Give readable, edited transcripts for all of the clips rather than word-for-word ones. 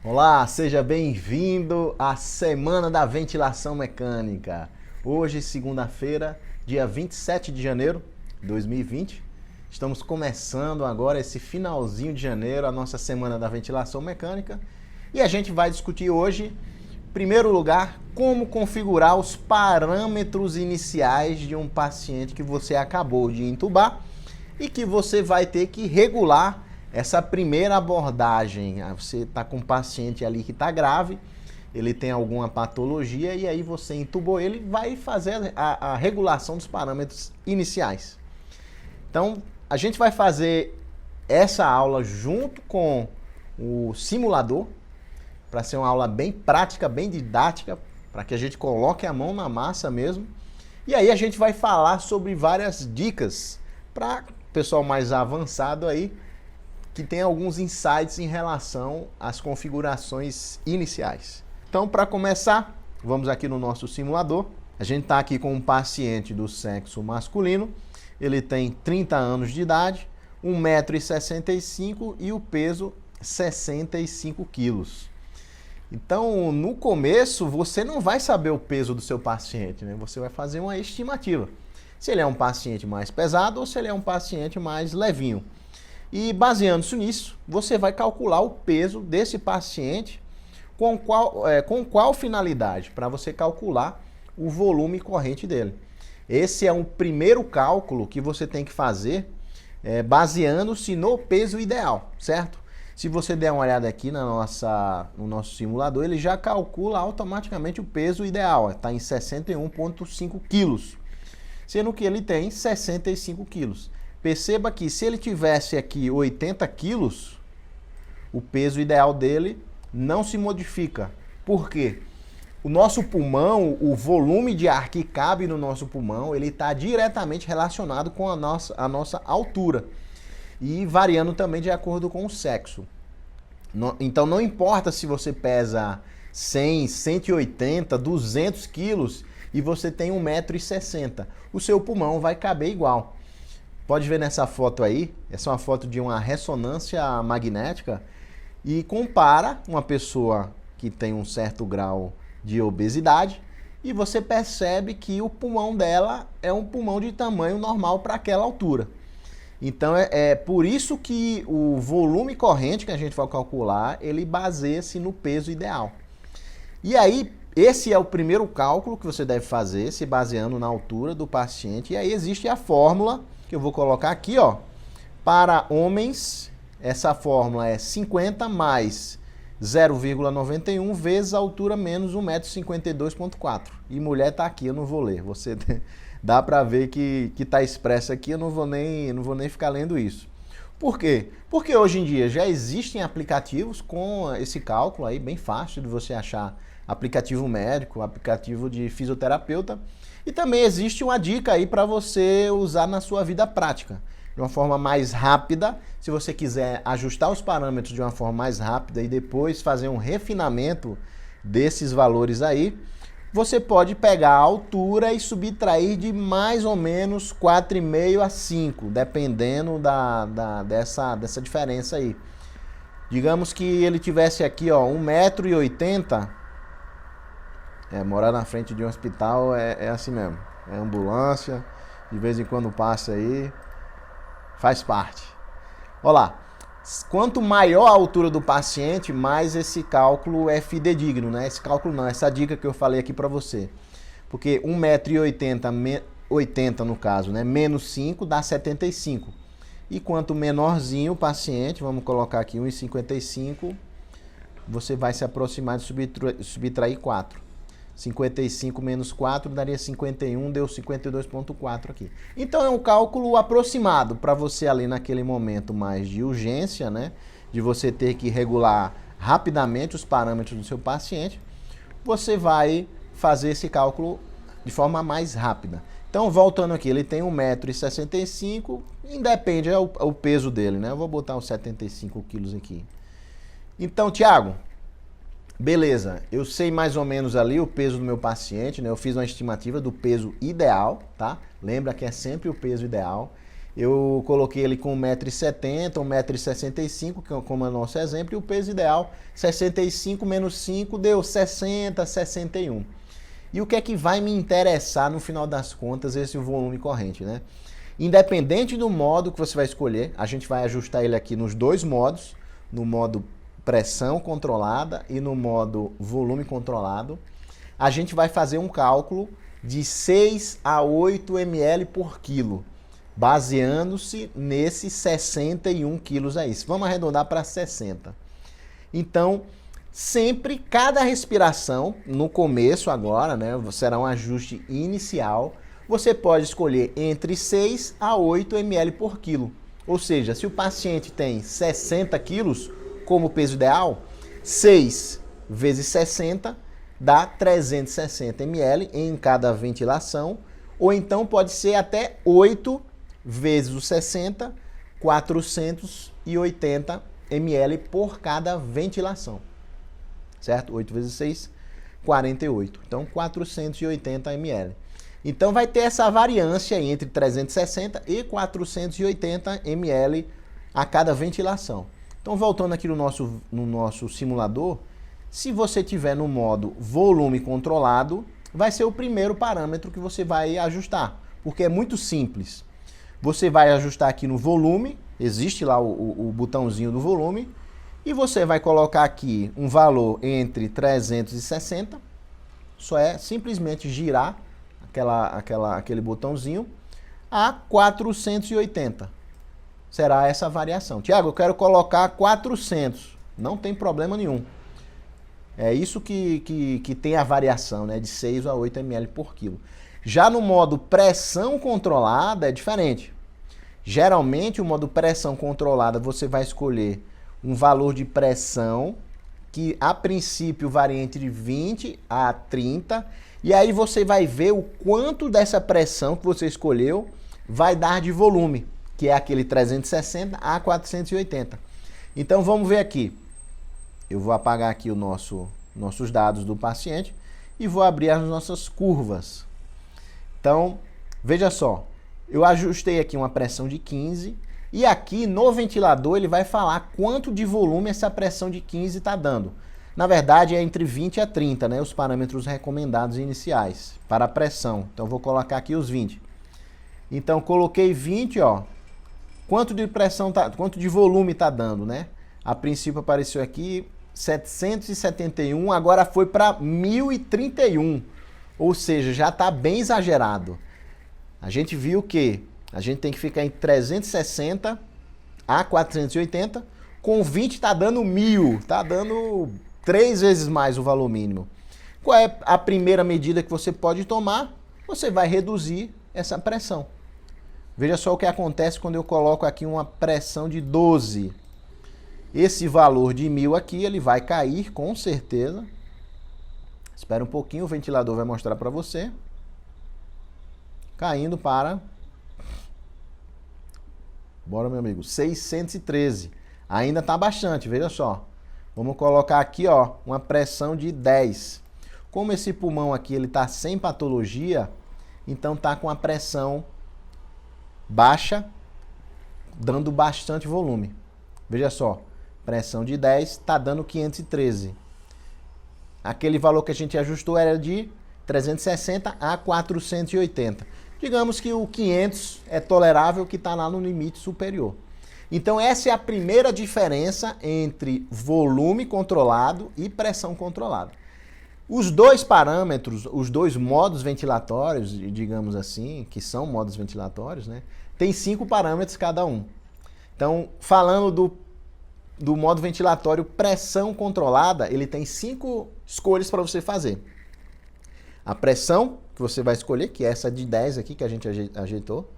Olá, seja bem-vindo à Semana da Ventilação Mecânica. Hoje, segunda-feira, dia 27 de janeiro de 2020. Estamos começando agora esse finalzinho de janeiro, a nossa Semana da Ventilação Mecânica. E a gente vai discutir hoje, em primeiro lugar, como configurar os parâmetros iniciais de um paciente que você acabou de intubar e que você vai ter que regular essa primeira abordagem. Você está com um paciente ali que está grave, ele tem alguma patologia e aí você entubou ele, vai fazer a regulação dos parâmetros iniciais. Então, a gente vai fazer essa aula junto com o simulador, para ser uma aula bem prática, bem didática, para que a gente coloque a mão na massa mesmo. E aí a gente vai falar sobre várias dicas para o pessoal mais avançado aí, que tem alguns insights em relação às configurações iniciais. Então, para começar, vamos aqui no nosso simulador. A gente está aqui com um paciente do sexo masculino. Ele tem 30 anos de idade, 1,65 m e o peso 65 quilos. Então, no começo, você não vai saber o peso do seu paciente, né? Você vai fazer uma estimativa. Se ele é um paciente mais pesado ou se ele é um paciente mais levinho. E baseando-se nisso, você vai calcular o peso desse paciente com qual finalidade? Para você calcular o volume corrente dele. Esse é um primeiro cálculo que você tem que fazer baseando-se no peso ideal, certo? Se você der uma olhada aqui no nosso simulador, ele já calcula automaticamente o peso ideal. Está em 61,5 quilos, sendo que ele tem 65 quilos. Perceba que se ele tivesse aqui 80 quilos, o peso ideal dele não se modifica. Por quê? O nosso pulmão, o volume de ar que cabe no nosso pulmão, ele está diretamente relacionado com a nossa altura. E variando também de acordo com o sexo. Então não importa se você pesa 100, 180, 200 quilos e você tem 1,60 m, o seu pulmão vai caber igual. Pode ver nessa foto aí, essa é uma foto de uma ressonância magnética e compara uma pessoa que tem um certo grau de obesidade e você percebe que o pulmão dela é um pulmão de tamanho normal para aquela altura. Então é por isso que o volume corrente que a gente vai calcular, ele baseia-se no peso ideal. E aí, esse é o primeiro cálculo que você deve fazer, se baseando na altura do paciente. E aí existe a fórmula que eu vou colocar aqui, ó. Para homens, essa fórmula é 50 mais 0,91 vezes a altura menos 1,52,4 m. E mulher está aqui, eu não vou ler. Você dá para ver que está expresso aqui, eu não vou nem ficar lendo isso. Por quê? Porque hoje em dia já existem aplicativos com esse cálculo aí, bem fácil de você achar. Aplicativo médico, aplicativo de fisioterapeuta. E também existe uma dica aí para você usar na sua vida prática. De uma forma mais rápida, se você quiser ajustar os parâmetros de uma forma mais rápida e depois fazer um refinamento desses valores aí, você pode pegar a altura e subtrair de mais ou menos 4,5 a 5, dependendo dessa diferença aí. Digamos que ele tivesse aqui, ó, 1,80 m. Morar na frente de um hospital é assim mesmo. É ambulância, de vez em quando passa aí, faz parte. Olha lá, quanto maior a altura do paciente, mais esse cálculo é fidedigno, né? Esse cálculo não, essa dica que eu falei aqui para você. Porque 1,80 m, 80 no caso, né? Menos 5 dá 75. E quanto menorzinho o paciente, vamos colocar aqui 1,55, você vai se aproximar de subtrair 4. 55 menos 4 daria 51, deu 52,4 aqui. Então é um cálculo aproximado para você ali naquele momento mais de urgência, né? De você ter que regular rapidamente os parâmetros do seu paciente. Você vai fazer esse cálculo de forma mais rápida. Então, voltando aqui, ele tem 1,65 m, independe, é o peso dele, né? Eu vou botar os 75 quilos aqui. Então, Thiago, beleza, eu sei mais ou menos ali o peso do meu paciente, né? Eu fiz uma estimativa do peso ideal, tá? Lembra que é sempre o peso ideal. Eu coloquei ele com 1,70m, 1,65m, como é o nosso exemplo, e o peso ideal, 65 menos 5 deu 60, 61. E o que é que vai me interessar no final das contas, esse volume corrente, né? Independente do modo que você vai escolher, a gente vai ajustar ele aqui nos dois modos, no modo pressão controlada e no modo volume controlado. A gente vai fazer um cálculo de 6 a 8 ml por quilo, baseando-se nesses 61 quilos aí. Vamos arredondar para 60. Então, sempre, cada respiração, no começo agora, né, será um ajuste inicial, você pode escolher entre 6 a 8 ml por quilo. Ou seja, se o paciente tem 60 quilos como peso ideal, 6 vezes 60 dá 360 ml em cada ventilação, ou então pode ser até 8 vezes os 60, 480 ml por cada ventilação. Certo? 8 vezes 6, 48. Então, 480 ml. Então, vai ter essa variância entre 360 e 480 ml a cada ventilação. Então, voltando aqui no nosso simulador, se você tiver no modo volume controlado, vai ser o primeiro parâmetro que você vai ajustar, porque é muito simples. Você vai ajustar aqui no volume, existe lá o botãozinho do volume, e você vai colocar aqui um valor entre 360, só é simplesmente girar aquele botãozinho, a 480. Será essa variação. Tiago, eu quero colocar 400. Não tem problema nenhum. É isso que tem a variação, né, de 6 a 8 ml por quilo. Já no modo pressão controlada é diferente. Geralmente, o modo pressão controlada, você vai escolher um valor de pressão que, a princípio, varia entre 20 a 30. E aí você vai ver o quanto dessa pressão que você escolheu vai dar de volume, que é aquele 360 a 480. Então, vamos ver aqui. Eu vou apagar aqui nossos dados do paciente e vou abrir as nossas curvas. Então, veja só, eu ajustei aqui uma pressão de 15 e aqui no ventilador ele vai falar quanto de volume essa pressão de 15 está dando. Na verdade é entre 20 a 30, né, os parâmetros recomendados iniciais para a pressão. Então, vou colocar aqui os 20. Então, coloquei 20, ó. Quanto de pressão quanto de volume está dando, né? A princípio apareceu aqui 771, agora foi para 1031, ou seja, já está bem exagerado. A gente viu que a gente tem que ficar em 360 a 480, com 20 está dando 1000, está dando 3 vezes mais o valor mínimo. Qual é a primeira medida que você pode tomar? Você vai reduzir essa pressão. Veja só o que acontece quando eu coloco aqui uma pressão de 12. Esse valor de 1000 aqui, ele vai cair com certeza. Espera um pouquinho, o ventilador vai mostrar para você. Caindo para... Bora, meu amigo. 613. Ainda está bastante, veja só. Vamos colocar aqui, ó, uma pressão de 10. Como esse pulmão aqui, ele está sem patologia, então está com a pressão baixa, dando bastante volume. Veja só. Pressão de 10 está dando 513. Aquele valor que a gente ajustou era de 360 a 480. Digamos que o 500 é tolerável, que está lá no limite superior. Então, essa é a primeira diferença entre volume controlado e pressão controlada. Os dois parâmetros, os dois modos ventilatórios, digamos assim, que são modos ventilatórios, né, tem 5 parâmetros cada um. Então, falando do modo ventilatório pressão controlada, ele tem 5 escolhas para você fazer. A pressão que você vai escolher, que é essa de 10 aqui que a gente ajeitou.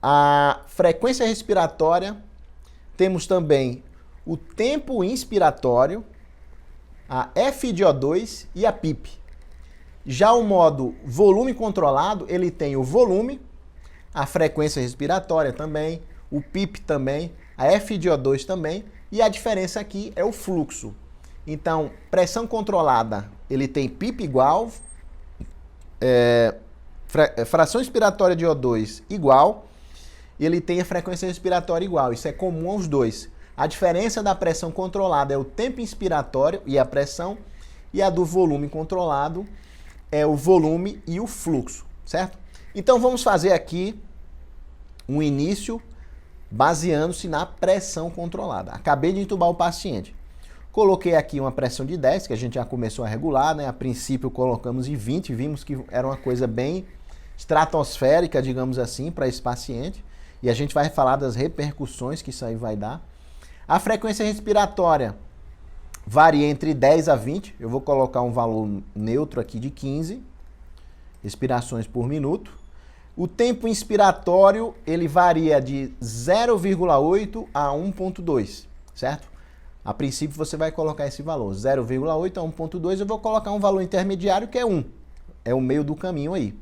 A frequência respiratória. Temos também o tempo inspiratório, a FiO2 e a PIP. Já o modo volume controlado, ele tem o volume, a frequência respiratória também, o PIP também, a FiO2 também, e a diferença aqui é o fluxo. Então, pressão controlada, ele tem PIP igual, fração expiratória de O2 igual, ele tem a frequência respiratória igual. Isso é comum aos dois. A diferença da pressão controlada é o tempo inspiratório e a pressão, e a do volume controlado é o volume e o fluxo, certo? Então vamos fazer aqui um início baseando-se na pressão controlada. Acabei de entubar o paciente. Coloquei aqui uma pressão de 10, que a gente já começou a regular, né? A princípio colocamos em 20, vimos que era uma coisa bem estratosférica, digamos assim, para esse paciente. E a gente vai falar das repercussões que isso aí vai dar. A frequência respiratória varia entre 10 a 20. Eu vou colocar um valor neutro aqui de 15 respirações por minuto. O tempo inspiratório, ele varia de 0,8 a 1,2, certo? A princípio você vai colocar esse valor, 0,8 a 1,2. Eu vou colocar um valor intermediário que é 1. É o meio do caminho aí.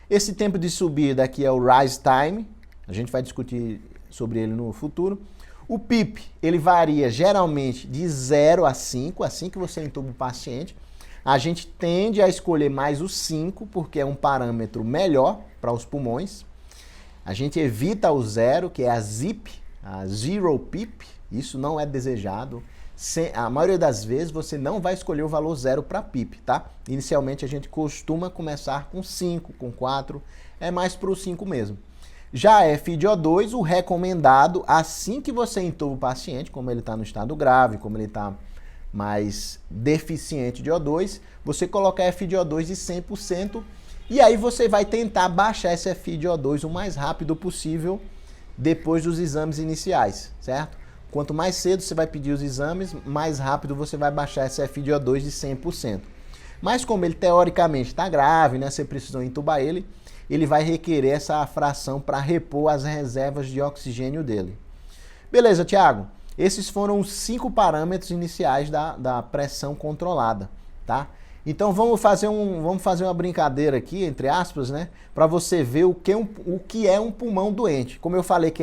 Esse tempo de subida aqui é o rise time. A gente vai discutir sobre ele no futuro. O PIP, ele varia geralmente de 0 a 5, assim que você entuba o paciente. A gente tende a escolher mais o 5, porque é um parâmetro melhor para os pulmões. A gente evita o 0, que é a ZIP, a Zero PIP. Isso não é desejado. A maioria das vezes você não vai escolher o valor 0 para PIP, tá? Inicialmente a gente costuma começar com 5, com 4, é mais para o 5 mesmo. Já a FiO2, o recomendado, assim que você entuba o paciente, como ele está no estado grave, como ele está mais deficiente de O2, você coloca a FiO2 de 100% e aí você vai tentar baixar esse FiO2 o mais rápido possível depois dos exames iniciais, certo? Quanto mais cedo você vai pedir os exames, mais rápido você vai baixar esse FiO2 de 100%. Mas como ele teoricamente está grave, né, você precisa entubar ele, ele vai requerer essa fração para repor as reservas de oxigênio dele. Beleza, Thiago? Esses foram os 5 parâmetros iniciais da pressão controlada, tá? Então vamos fazer uma brincadeira aqui, entre aspas, né? Para você ver o que é um pulmão doente. Como eu falei que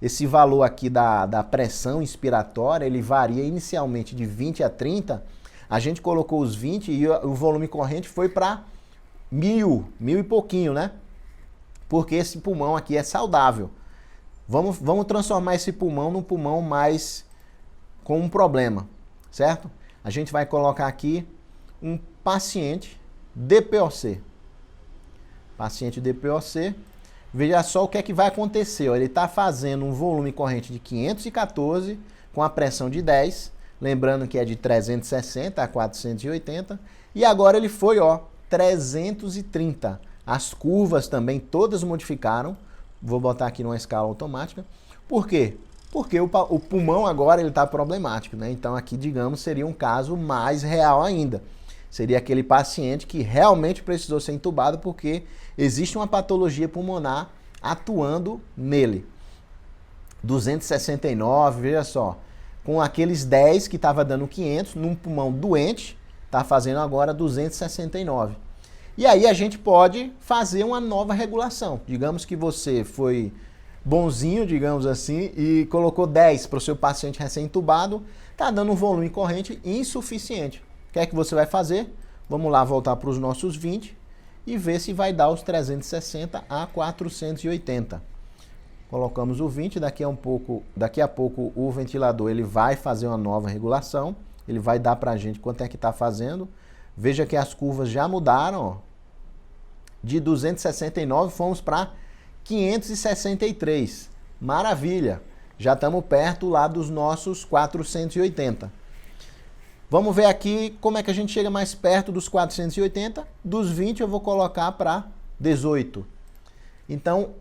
esse valor aqui da pressão inspiratória, ele varia inicialmente de 20 a 30, a gente colocou os 20 e o volume corrente foi para 1000 e pouquinho, né? Porque esse pulmão aqui é saudável. Vamos transformar esse pulmão num pulmão mais com um problema, certo? A gente vai colocar aqui um paciente DPOC. Paciente DPOC. Veja só o que é que vai acontecer. Ó. Ele está fazendo um volume corrente de 514 com a pressão de 10. Lembrando que é de 360 a 480. E agora ele foi, ó, 330. As curvas também todas modificaram. Vou botar aqui numa escala automática. Por quê? Porque o pulmão agora ele está problemático, né? Então aqui, digamos, seria um caso mais real ainda. Seria aquele paciente que realmente precisou ser entubado porque existe uma patologia pulmonar atuando nele. 269, veja só. Com aqueles 10 que estava dando 500, num pulmão doente, está fazendo agora 269. E aí a gente pode fazer uma nova regulação. Digamos que você foi bonzinho, digamos assim, e colocou 10 para o seu paciente recém-entubado, está dando um volume corrente insuficiente. O que é que você vai fazer? Vamos lá voltar para os nossos 20 e ver se vai dar os 360 a 480. Colocamos o 20, daqui a pouco o ventilador ele vai fazer uma nova regulação, ele vai dar para a gente quanto é que está fazendo. Veja que as curvas já mudaram, ó. De 269 fomos para 563. Maravilha! Já estamos perto lá dos nossos 480. Vamos ver aqui como é que a gente chega mais perto dos 480. Dos 20 eu vou colocar para 18. Então,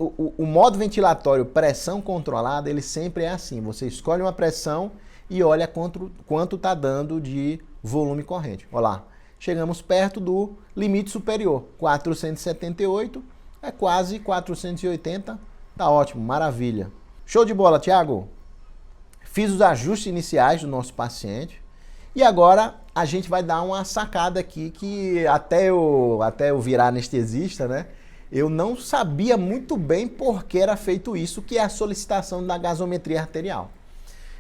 o modo ventilatório pressão controlada, ele sempre é assim. Você escolhe uma pressão e olha quanto está dando de volume corrente. Olha lá. Chegamos perto do limite superior, 478, é quase 480, tá ótimo, maravilha. Show de bola, Thiago? Fiz os ajustes iniciais do nosso paciente e agora a gente vai dar uma sacada aqui que até eu virar anestesista, né, eu não sabia muito bem por que era feito isso, que é a solicitação da gasometria arterial.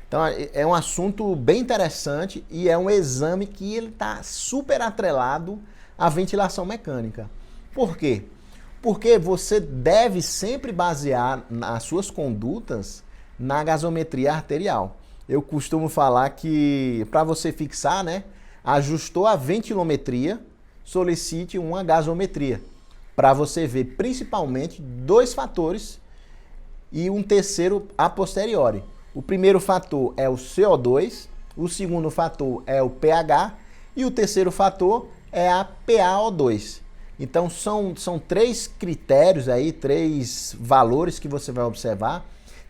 Então é um assunto bem interessante e é um exame que ele está super atrelado à ventilação mecânica. Por quê? Porque você deve sempre basear as suas condutas na gasometria arterial. Eu costumo falar que para você fixar, né, ajustou a ventilometria, solicite uma gasometria, para você ver principalmente dois fatores e um terceiro a posteriori. O primeiro fator é o CO2, o segundo fator é o pH e o terceiro fator é a PaO2. Então são três critérios aí, três valores que você vai observar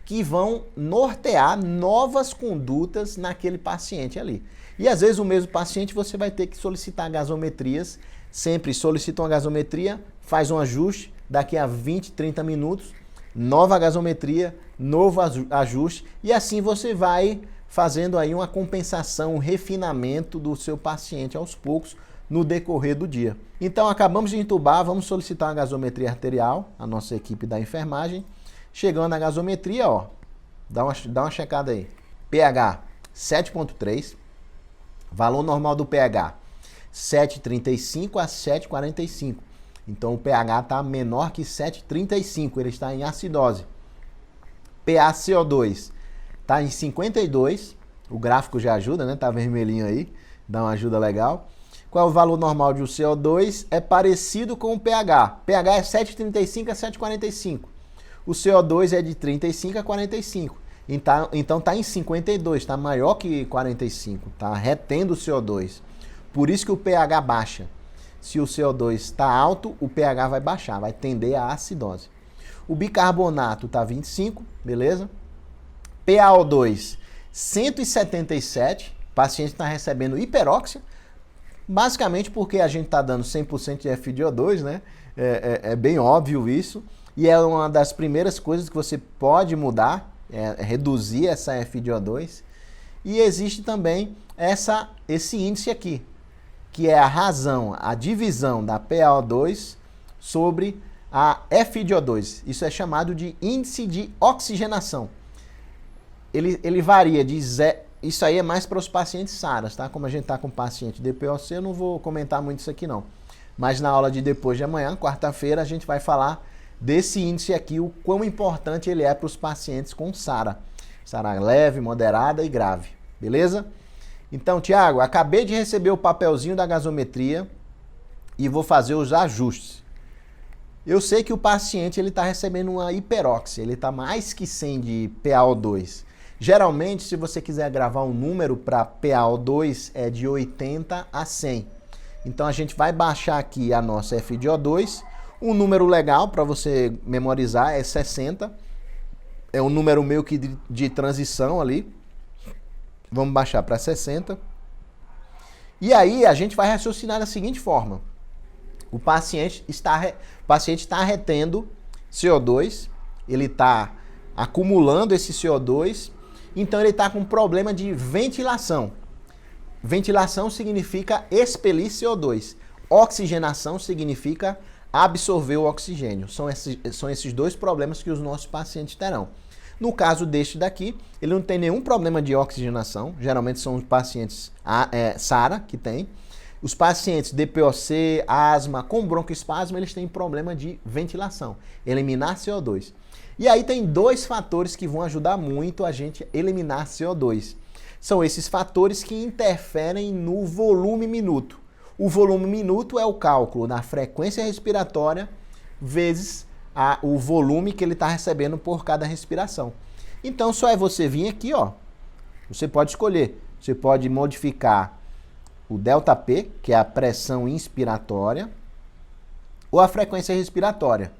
que vão nortear novas condutas naquele paciente ali. E às vezes o mesmo paciente você vai ter que solicitar gasometrias, sempre solicita uma gasometria, faz um ajuste, daqui a 20, 30 minutos, nova gasometria, novo ajuste, e assim você vai fazendo aí uma compensação, um refinamento do seu paciente aos poucos no decorrer do dia. Então acabamos de entubar, vamos solicitar uma gasometria arterial, a nossa equipe da enfermagem. Chegando na gasometria, ó, dá uma checada aí. pH 7,3, valor normal do pH 7,35 a 7,45. Então o pH está menor que 7,35, ele está em acidose. PaCO2 está em 52, o gráfico já ajuda, né? Tá vermelhinho aí, dá uma ajuda legal. Qual é o valor normal de um CO2? É parecido com o pH. pH é 7,35 a 7,45. O CO2 é de 35 a 45. Então está em 52, está maior que 45, está retendo o CO2. Por isso que o pH baixa. Se o CO2 está alto, o pH vai baixar, vai tender à acidose. O bicarbonato está 25, beleza? PaO2 177, o paciente está recebendo hiperóxia, basicamente porque a gente está dando 100% de FiO2, né? É bem óbvio isso. E é uma das primeiras coisas que você pode mudar, reduzir essa FiO2. E existe também esse índice aqui, que é a razão, a divisão da PaO2 sobre a FiO2. Isso é chamado de índice de oxigenação. Ele varia de zero. Isso aí é mais para os pacientes SARAs, tá? Como a gente está com paciente DPOC, eu não vou comentar muito isso aqui não. Mas na aula de depois de amanhã, quarta-feira, a gente vai falar desse índice aqui, o quão importante ele é para os pacientes com SARA. SARA leve, moderada e grave, beleza? Então, Tiago, acabei de receber o papelzinho da gasometria e vou fazer os ajustes. Eu sei que o paciente está recebendo uma hiperóxia, ele está mais que 100 de PaO2. Geralmente, se você quiser gravar um número para PaO2, é de 80 a 100. Então, a gente vai baixar aqui a nossa FiO2. Um número legal para você memorizar é 60. É um número meio que de transição ali. Vamos baixar para 60. E aí, a gente vai raciocinar da seguinte forma. O paciente está retendo CO2, ele está acumulando esse CO2, então ele está com problema de ventilação. Ventilação significa expelir CO2. Oxigenação significa absorver o oxigênio. São esses dois problemas que os nossos pacientes terão. No caso deste daqui, ele não tem nenhum problema de oxigenação. Geralmente são os pacientes SARA que tem. Os pacientes DPOC, asma, com broncoespasmo, eles têm problema de ventilação, eliminar CO2. E aí tem dois fatores que vão ajudar muito a gente a eliminar CO2. São esses fatores que interferem no volume minuto. O volume minuto é o cálculo da frequência respiratória vezes o volume que ele está recebendo por cada respiração. Então só é você vir aqui, ó. Você pode escolher. Você pode modificar o ΔP, que é a pressão inspiratória, ou a frequência respiratória.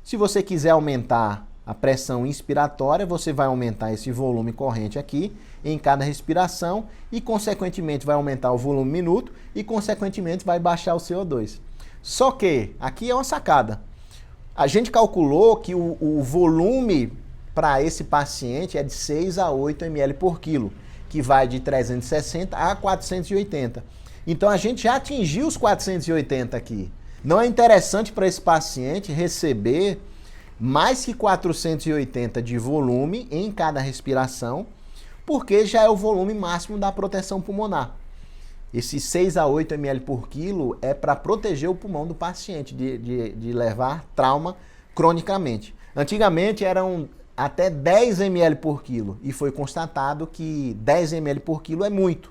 Se você quiser aumentar a pressão inspiratória, você vai aumentar esse volume corrente aqui em cada respiração e, consequentemente, vai aumentar o volume minuto e, consequentemente, vai baixar o CO2. Só que, aqui é uma sacada. A gente calculou que o volume para esse paciente é de 6 a 8 ml por quilo, que vai de 360 a 480. Então a gente já atingiu os 480 aqui. Não é interessante para esse paciente receber mais que 480 de volume em cada respiração, porque já é o volume máximo da proteção pulmonar. Esses 6 a 8 ml por quilo é para proteger o pulmão do paciente de levar trauma cronicamente. Antigamente eram até 10 ml por quilo e foi constatado que 10 ml por quilo é muito.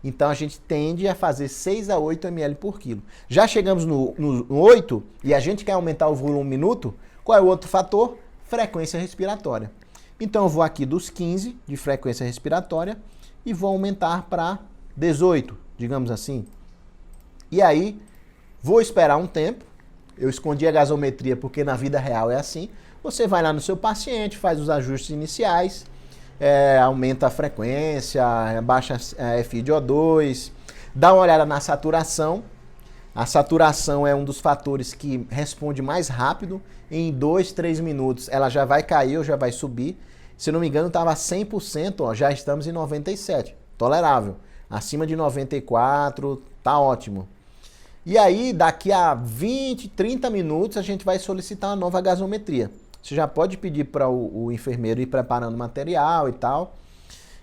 Então a gente tende a fazer 6 a 8 ml por quilo. Já chegamos no 8 e a gente quer aumentar o volume minuto, qual é o outro fator? Frequência respiratória. Então eu vou aqui dos 15 de frequência respiratória e vou aumentar para 18, digamos assim. E aí vou esperar um tempo. Eu escondi a gasometria porque na vida real é assim. Você vai lá no seu paciente, faz os ajustes iniciais, aumenta a frequência, baixa a FiO2, dá uma olhada na saturação. A saturação é um dos fatores que responde mais rápido. Em 2, 3 minutos ela já vai cair ou já vai subir. Se não me engano estava 100%, ó, já estamos em 97%. Tolerável. Acima de 94%, tá ótimo. E aí, daqui a 20, 30 minutos, a gente vai solicitar uma nova gasometria. Você já pode pedir para o enfermeiro ir preparando material e tal.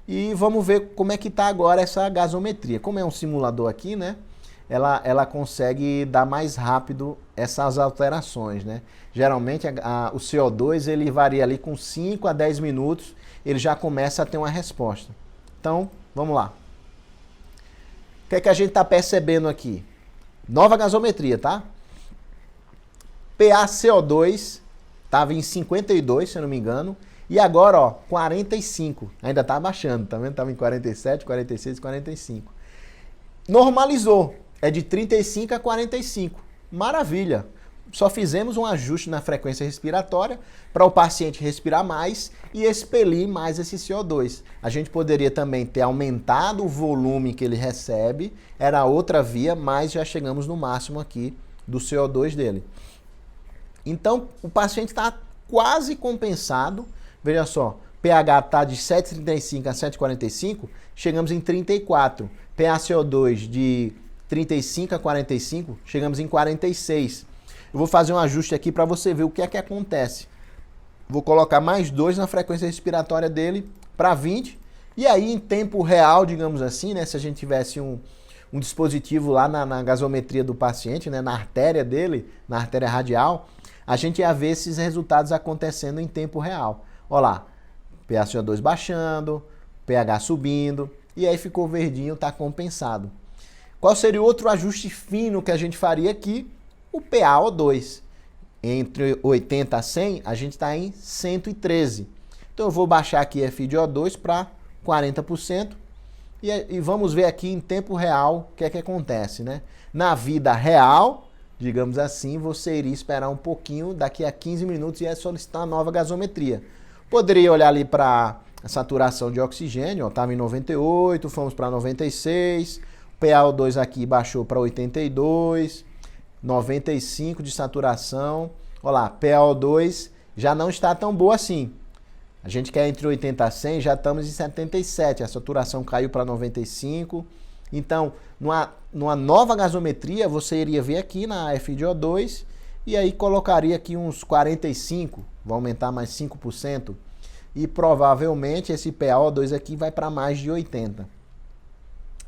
E vamos ver como é que está agora essa gasometria. Como é um simulador aqui, né? Ela consegue dar mais rápido essas alterações, né? Geralmente o CO2 ele varia ali com 5 a 10 minutos, ele já começa a ter uma resposta. Então, vamos lá. O que é que a gente está percebendo aqui? Nova gasometria, tá? PaCO2 estava em 52, se eu não me engano, e agora, ó, 45. Ainda está abaixando, tá vendo? Estava em 47, 46, 45. Normalizou, é de 35 a 45. Maravilha! Só fizemos um ajuste na frequência respiratória para o paciente respirar mais e expelir mais esse CO2. A gente poderia também ter aumentado o volume que ele recebe, era outra via, mas já chegamos no máximo aqui do CO2 dele. Então, o paciente está quase compensado. Veja só, pH está de 7,35 a 7,45, chegamos em 34. PaCO2 de 35 a 45, chegamos em 46. Eu vou fazer um ajuste aqui para você ver o que é que acontece. Vou colocar mais 2 na frequência respiratória dele para 20. E aí, em tempo real, digamos assim, né, se a gente tivesse um dispositivo lá na gasometria do paciente, né, na artéria dele, na artéria radial, a gente ia ver esses resultados acontecendo em tempo real. Olha lá, PaCO2 baixando, pH subindo, e aí ficou verdinho, está compensado. Qual seria o outro ajuste fino que a gente faria aqui? O PaO2. Entre 80 a 100, a gente está em 113. Então eu vou baixar aqui a FiO2 para 40%. E vamos ver aqui em tempo real o que é que acontece, né? Na vida real, digamos assim, você iria esperar um pouquinho, daqui a 15 minutos ia solicitar uma nova gasometria. Poderia olhar ali para a saturação de oxigênio, estava em 98, fomos para 96, o PaO2 aqui baixou para 82, 95 de saturação. Olha lá, PaO2 já não está tão boa assim. A gente quer entre 80 a 100, já estamos em 77, a saturação caiu para 95. Então, numa nova gasometria, você iria ver aqui na FiO2 e aí colocaria aqui uns 45, vai aumentar mais 5%. E provavelmente esse PaO2 aqui vai para mais de 80.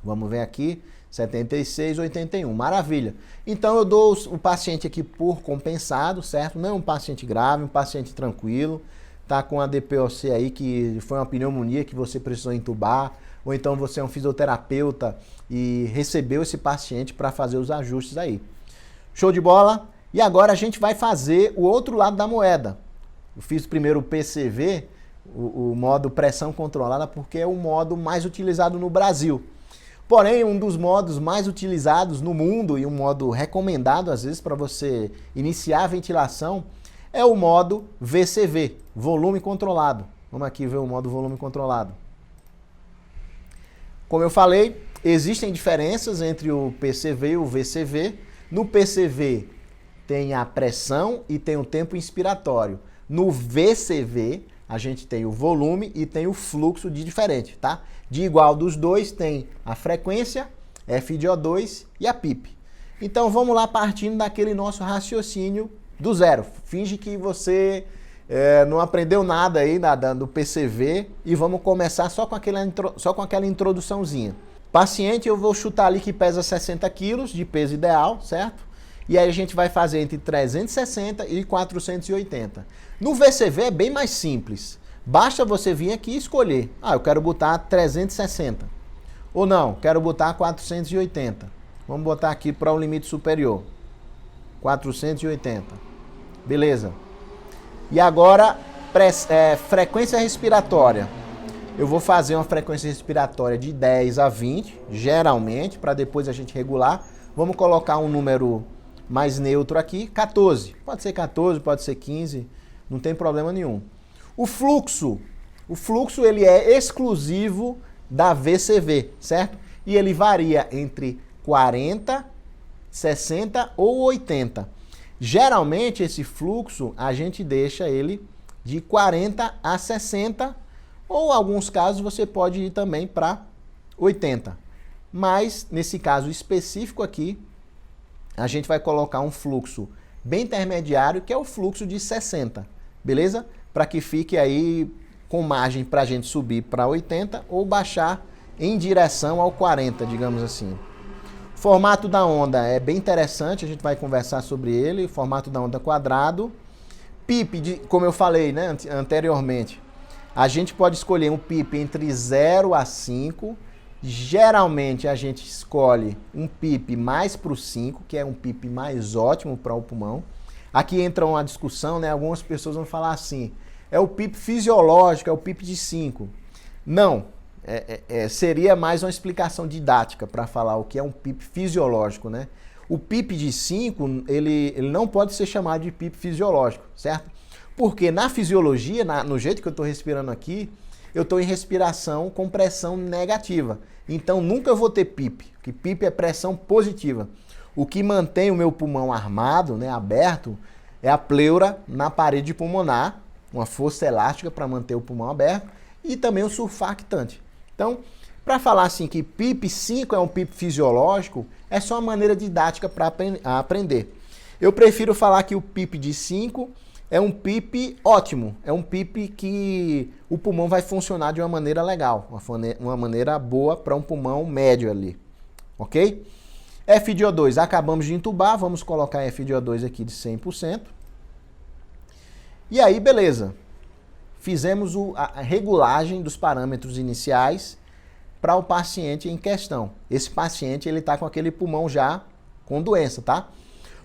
Vamos ver aqui, 76, 81, maravilha. Então eu dou o paciente aqui por compensado, certo? Não é um paciente grave, um paciente tranquilo, tá com a DPOC aí que foi uma pneumonia que você precisou entubar, ou então você é um fisioterapeuta e recebeu esse paciente para fazer os ajustes aí. Show de bola? E agora a gente vai fazer o outro lado da moeda. Eu fiz primeiro o PCV, o modo pressão controlada, porque é o modo mais utilizado no Brasil. Porém, um dos modos mais utilizados no mundo e um modo recomendado, às vezes, para você iniciar a ventilação, é o modo VCV, volume controlado. Vamos aqui ver o modo volume controlado. Como eu falei, existem diferenças entre o PCV e o VCV. No PCV tem a pressão e tem o tempo inspiratório. No VCV, a gente tem o volume e tem o fluxo de diferente, tá? De igual dos dois tem a frequência, FiO2 e a PIP. Então vamos lá partindo daquele nosso raciocínio do zero. Finge que você não aprendeu nada aí do PCV e vamos começar só com aquela introduçãozinha. Paciente, eu vou chutar ali que pesa 60 quilos de peso ideal, certo? E aí a gente vai fazer entre 360 e 480. No VCV é bem mais simples. Basta você vir aqui e escolher. Ah, eu quero botar 360. Ou não, quero botar 480. Vamos botar aqui para o limite superior. 480. Beleza. E agora, frequência respiratória. Eu vou fazer uma frequência respiratória de 10 a 20, geralmente, para depois a gente regular. Vamos colocar um número mais neutro aqui, 14. Pode ser 14, pode ser 15, não tem problema nenhum. O fluxo ele é exclusivo da VCV, certo? E ele varia entre 40, 60 ou 80. Geralmente esse fluxo a gente deixa ele de 40 a 60, ou em alguns casos você pode ir também para 80. Mas nesse caso específico aqui, a gente vai colocar um fluxo bem intermediário, que é o fluxo de 60, beleza? Para que fique aí com margem para a gente subir para 80 ou baixar em direção ao 40, digamos assim. O formato da onda é bem interessante, a gente vai conversar sobre ele. O formato da onda quadrado. PIP, como eu falei, né, anteriormente, a gente pode escolher um PIP entre 0 a 5. Geralmente a gente escolhe um PIP mais para o 5, que é um PIP mais ótimo para o pulmão. Aqui entra uma discussão, né? Algumas pessoas vão falar assim, é o PIP fisiológico, é o PIP de 5. Não, seria mais uma explicação didática para falar o que é um PIP fisiológico, né? O PIP de 5, ele não pode ser chamado de PIP fisiológico, certo? Porque na fisiologia, no jeito que eu estou respirando aqui, eu estou em respiração com pressão negativa. Então nunca vou ter PIP, porque PIP é pressão positiva. O que mantém o meu pulmão armado, né, aberto, é a pleura na parede pulmonar, uma força elástica para manter o pulmão aberto, e também o surfactante. Então, para falar assim que PIP 5 é um PIP fisiológico, é só uma maneira didática para aprender. Eu prefiro falar que o PIP de 5 é um PIP ótimo, é um PIP que o pulmão vai funcionar de uma maneira legal, uma maneira boa para um pulmão médio ali, ok? FiO2, acabamos de entubar, vamos colocar FiO2 aqui de 100%. E aí, beleza, fizemos a regulagem dos parâmetros iniciais para o paciente em questão. Esse paciente ele está com aquele pulmão já com doença, tá?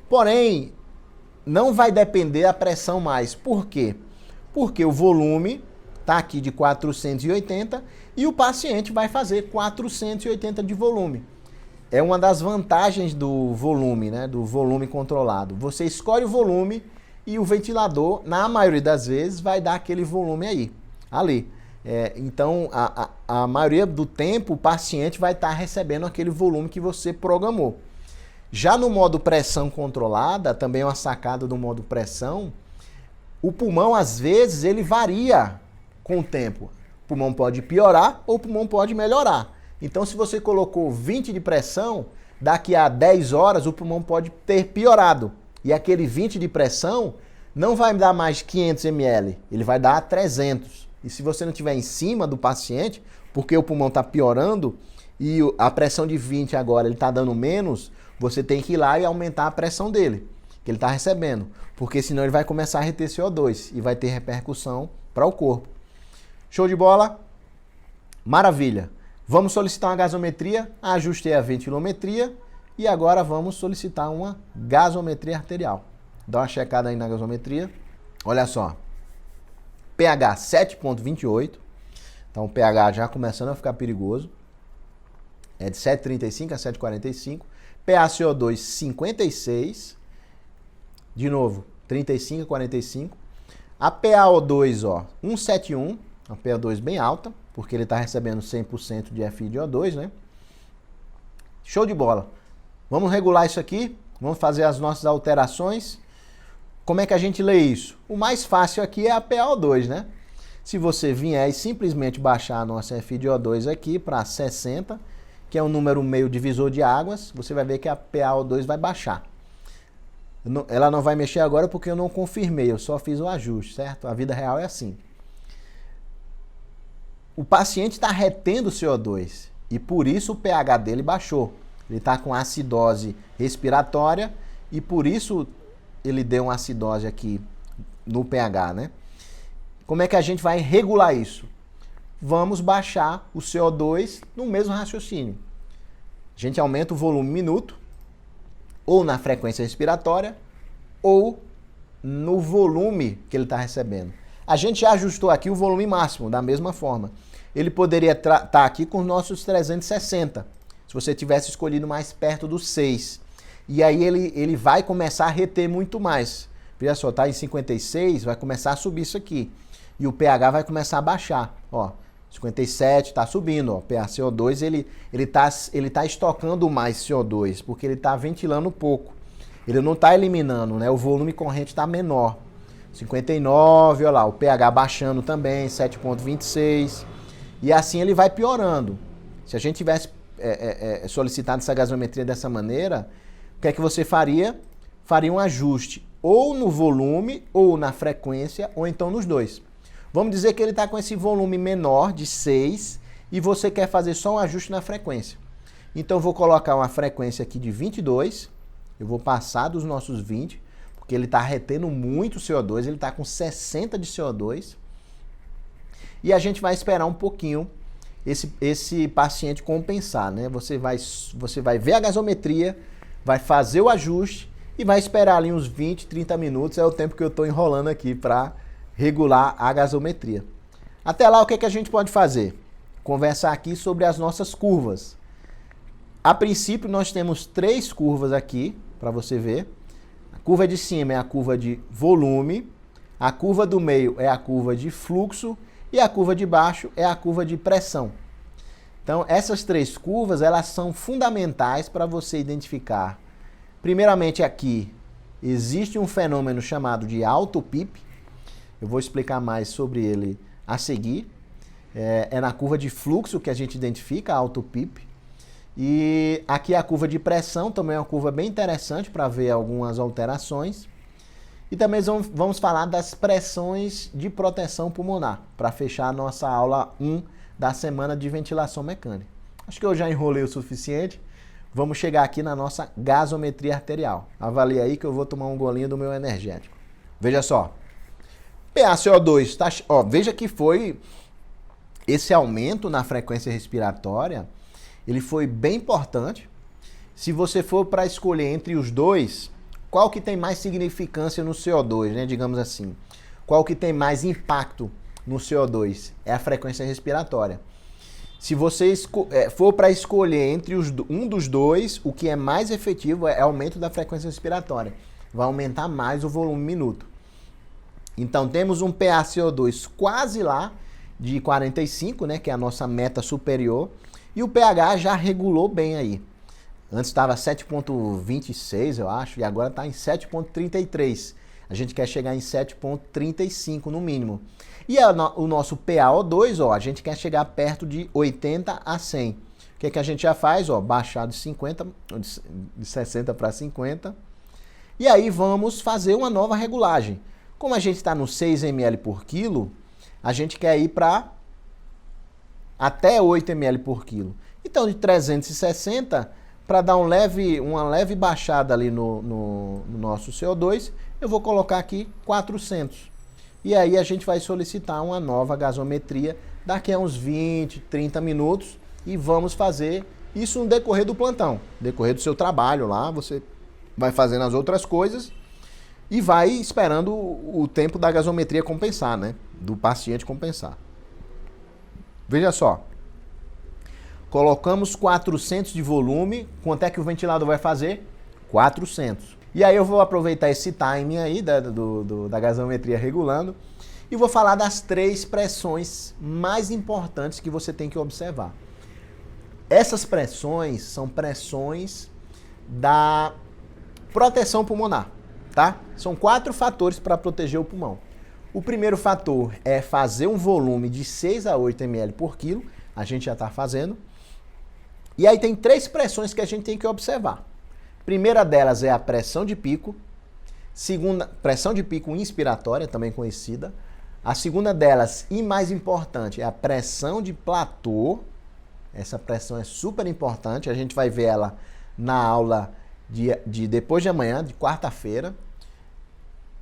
Porém, não vai depender a pressão mais. Por quê? Porque o volume está aqui de 480 e o paciente vai fazer 480 de volume. É uma das vantagens do volume, né? Do volume controlado. Você escolhe o volume e o ventilador, na maioria das vezes, vai dar aquele volume aí, ali. Então, a maioria do tempo, o paciente vai estar recebendo aquele volume que você programou. Já no modo pressão controlada, também é uma sacada do modo pressão, o pulmão, às vezes, ele varia com o tempo. O pulmão pode piorar ou o pulmão pode melhorar. Então, se você colocou 20 de pressão, daqui a 10 horas o pulmão pode ter piorado. E aquele 20 de pressão não vai dar mais 500 ml, ele vai dar 300. E se você não estiver em cima do paciente, porque o pulmão está piorando e a pressão de 20 agora ele está dando menos, você tem que ir lá e aumentar a pressão dele, que ele está recebendo. Porque senão ele vai começar a reter CO2 e vai ter repercussão para o corpo. Show de bola? Maravilha. Vamos solicitar uma gasometria, ajustei a ventilometria e agora vamos solicitar uma gasometria arterial. Dá uma checada aí na gasometria. Olha só. pH 7,28. Então o pH já começando a ficar perigoso. É de 7,35 a 7,45. PaCO2 56. De novo, 35 a 45. A PaO2, ó, 171. Uma PaO2 bem alta, porque ele está recebendo 100% de FiO2, né? Show de bola. Vamos regular isso aqui. Vamos fazer as nossas alterações. Como é que a gente lê isso? O mais fácil aqui é a PaO2, né? Se você vier e simplesmente baixar a nossa FiO2 aqui para 60, que é um número meio divisor de águas, você vai ver que a PaO2 vai baixar. Ela não vai mexer agora porque eu não confirmei, eu só fiz o ajuste, certo? A vida real é assim. O paciente está retendo CO2. E por isso o pH dele baixou. Ele está com acidose respiratória e por isso ele deu uma acidose aqui no pH, né? Como é que a gente vai regular isso? Vamos baixar o CO2 no mesmo raciocínio. A gente aumenta o volume minuto, ou na frequência respiratória, ou no volume que ele está recebendo. A gente já ajustou aqui o volume máximo, da mesma forma. Ele poderia estar aqui com os nossos 360, se você tivesse escolhido mais perto dos 6. E aí ele vai começar a reter muito mais. Veja só, está em 56, vai começar a subir isso aqui. E o pH vai começar a baixar. Ó, 57 está subindo, ó. pH CO2 ele tá estocando mais CO2, porque ele está ventilando pouco. Ele não está eliminando, né? O volume corrente está menor. 59, olha lá, o pH baixando também, 7,26. E assim ele vai piorando. Se a gente tivesse solicitado essa gasometria dessa maneira, o que é que você faria? Faria um ajuste ou no volume, ou na frequência, ou então nos dois. Vamos dizer que ele está com esse volume menor de 6 e você quer fazer só um ajuste na frequência. Então eu vou colocar uma frequência aqui de 22, eu vou passar dos nossos 20, porque ele está retendo muito CO2, ele está com 60 de CO2. E a gente vai esperar um pouquinho esse paciente compensar, né? Você vai ver a gasometria, vai fazer o ajuste e vai esperar ali uns 20, 30 minutos, é o tempo que eu estou enrolando aqui para regular a gasometria. Até lá, o que a gente pode fazer? Conversar aqui sobre as nossas curvas. A princípio, nós temos 3 curvas aqui, para você ver. A curva de cima é a curva de volume, a curva do meio é a curva de fluxo e a curva de baixo é a curva de pressão. Então, essas 3 curvas, elas são fundamentais para você identificar. Primeiramente, aqui existe um fenômeno chamado de alto PIP. Eu vou explicar mais sobre ele a seguir. É na curva de fluxo que a gente identifica alto PIP. E aqui a curva de pressão também é uma curva bem interessante para ver algumas alterações. E também vamos falar das pressões de proteção pulmonar, para fechar a nossa aula 1 da semana de ventilação mecânica. Acho que eu já enrolei o suficiente. Vamos chegar aqui na nossa gasometria arterial. Avalie aí que eu vou tomar um golinho do meu energético. Veja só. PaCO2, tá, ó, veja que foi esse aumento na frequência respiratória, ele foi bem importante. Se você for para escolher entre os dois, qual que tem mais significância no CO2, né, digamos assim? Qual que tem mais impacto no CO2? É a frequência respiratória. Se você for para escolher entre um dos dois, o que é mais efetivo é o aumento da frequência respiratória. Vai aumentar mais o volume minuto. Então, temos um PaCO2 quase lá de 45, né, que é a nossa meta superior, e o pH já regulou bem aí. Antes estava 7,26, eu acho, e agora está em 7,33. A gente quer chegar em 7,35 no mínimo. E o nosso PaO2, ó, a gente quer chegar perto de 80 a 100. O que a gente já faz? Ó, baixar de 60 para 50. E aí vamos fazer uma nova regulagem. Como a gente está no 6 ml por quilo, a gente quer ir para até 8 ml por quilo. Então, de 360, para dar uma leve baixada ali no nosso CO2, eu vou colocar aqui 400. E aí a gente vai solicitar uma nova gasometria daqui a uns 20, 30 minutos e vamos fazer isso no decorrer do plantão, no decorrer do seu trabalho lá, você vai fazendo as outras coisas e vai esperando o tempo da gasometria compensar, né? Do paciente compensar. Veja só. Colocamos 400 de volume. Quanto é que o ventilador vai fazer? 400. E aí eu vou aproveitar esse timing aí da gasometria regulando e vou falar das 3 pressões mais importantes que você tem que observar. Essas pressões são pressões da proteção pulmonar, tá? São 4 fatores para proteger o pulmão. O primeiro fator é fazer um volume de 6 a 8 ml por quilo, a gente já está fazendo. E aí tem 3 pressões que a gente tem que observar. Primeira delas é a pressão de pico, segunda, pressão de pico inspiratória, também conhecida. A segunda delas, e mais importante, é a pressão de platô. Essa pressão é super importante, a gente vai ver ela na aula de depois de amanhã, de quarta-feira,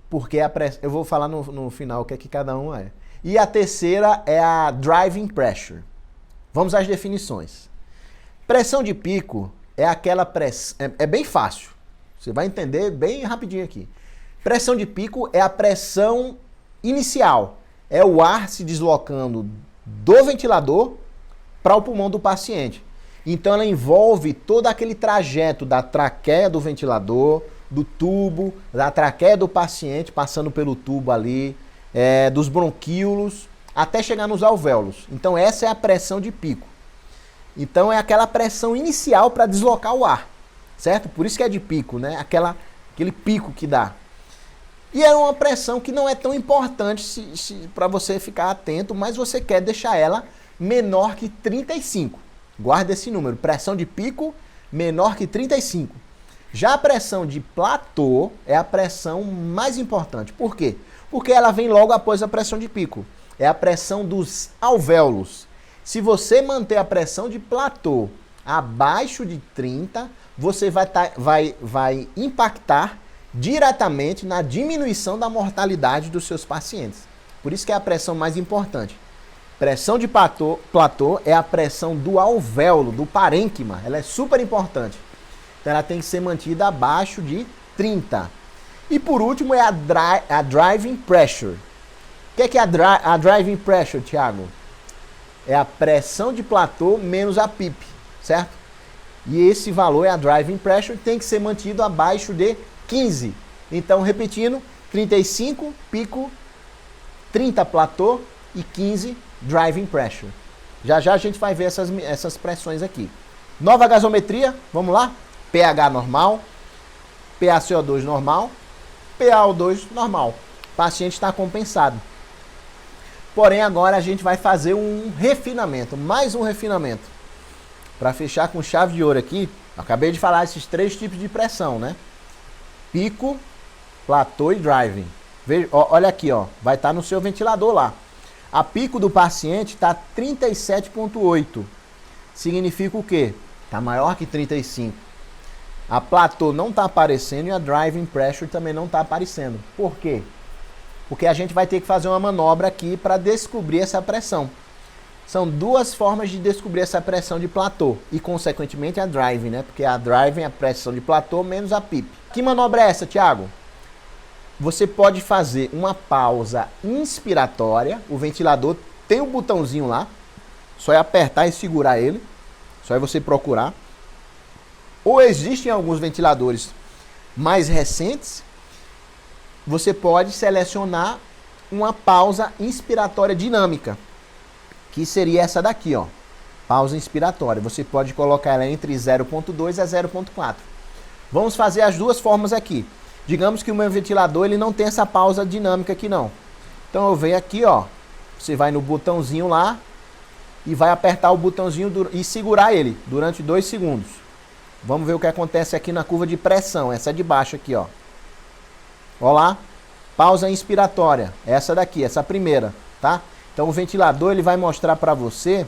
porque eu vou falar no final o que é que cada um é. E a terceira é a driving pressure. Vamos às definições. Pressão de pico é aquela pressão... É bem fácil. Você vai entender bem rapidinho aqui. Pressão de pico é a pressão inicial. É o ar se deslocando do ventilador para o pulmão do paciente. Então ela envolve todo aquele trajeto da traqueia do ventilador, do tubo, da traqueia do paciente, passando pelo tubo ali, dos bronquíolos, até chegar nos alvéolos. Então essa é a pressão de pico. Então é aquela pressão inicial para deslocar o ar, certo? Por isso que é de pico, né? Aquele pico que dá. E é uma pressão que não é tão importante para você ficar atento, mas você quer deixar ela menor que 35. Guarda esse número, pressão de pico menor que 35. Já a pressão de platô é a pressão mais importante. Por quê? Porque ela vem logo após a pressão de pico. É a pressão dos alvéolos. Se você manter a pressão de platô abaixo de 30, você vai impactar diretamente na diminuição da mortalidade dos seus pacientes. Por isso que é a pressão mais importante. Pressão de platô é a pressão do alvéolo, do parênquima. Ela é super importante. Então ela tem que ser mantida abaixo de 30. E por último é a driving pressure. O que é a driving pressure, Thiago? É a pressão de platô menos a PIP, certo? E esse valor é a driving pressure, tem que ser mantido abaixo de 15. Então, repetindo, 35 pico, 30 platô e 15 driving pressure. Já já a gente vai ver essas pressões aqui. Nova gasometria, vamos lá? pH normal, PaCO2 normal, PaO2 normal. O paciente está compensado. Porém, agora a gente vai fazer um refinamento, mais um refinamento. Para fechar com chave de ouro aqui, acabei de falar esses 3 tipos de pressão, né? Pico, platô e driving. Veja, olha aqui, ó, vai estar no seu ventilador lá. A pico do paciente está 37,8. Significa o quê? Está maior que 35. A platô não está aparecendo e a driving pressure também não está aparecendo. Por quê? Porque a gente vai ter que fazer uma manobra aqui para descobrir essa pressão. São 2 formas de descobrir essa pressão de platô e, consequentemente, a driving, né? Porque a driving é a pressão de platô menos a PIP. Que manobra é essa, Thiago? Você pode fazer uma pausa inspiratória. O ventilador tem um botãozinho lá. Só é apertar e segurar ele. Só é você procurar. Ou existem alguns ventiladores mais recentes. Você pode selecionar uma pausa inspiratória dinâmica, que seria essa daqui, ó. Pausa inspiratória. Você pode colocar ela entre 0,2 a 0,4. Vamos fazer as 2 formas aqui. Digamos que o meu ventilador ele não tem essa pausa dinâmica aqui não. Então eu venho aqui, ó. Você vai no botãozinho lá e vai apertar o botãozinho e segurar ele durante 2 segundos. Vamos ver o que acontece aqui na curva de pressão, essa de baixo aqui, ó. Olha lá, pausa inspiratória, essa daqui, essa primeira, tá? Então o ventilador ele vai mostrar para você,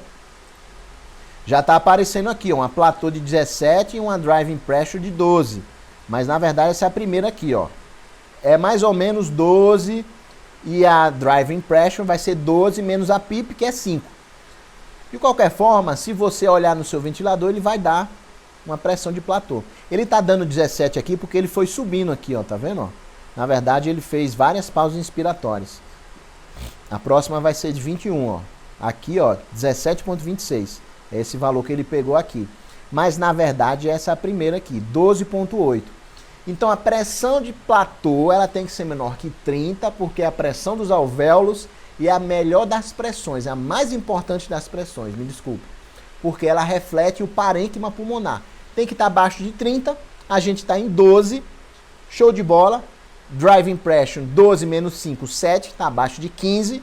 já está aparecendo aqui, ó, uma platô de 17 e uma driving pressure de 12. Mas na verdade essa é a primeira aqui, ó. É mais ou menos 12 e a driving pressure vai ser 12 menos a PIP, que é 5. De qualquer forma, se você olhar no seu ventilador, ele vai dar uma pressão de platô. Ele está dando 17 aqui porque ele foi subindo aqui, ó, tá vendo, ó? Na verdade, ele fez várias pausas inspiratórias. A próxima vai ser de 21, ó. Aqui, ó, 17,26. É esse valor que ele pegou aqui. Mas, na verdade, essa é a primeira aqui, 12,8. Então, a pressão de platô, ela tem que ser menor que 30, porque é a pressão dos alvéolos e é a melhor das pressões, é a mais importante das pressões, me desculpe. Porque ela reflete o parênquima pulmonar. Tem que estar abaixo de 30, a gente está em 12, show de bola. Driving pressure, 12 menos 5, 7, está abaixo de 15.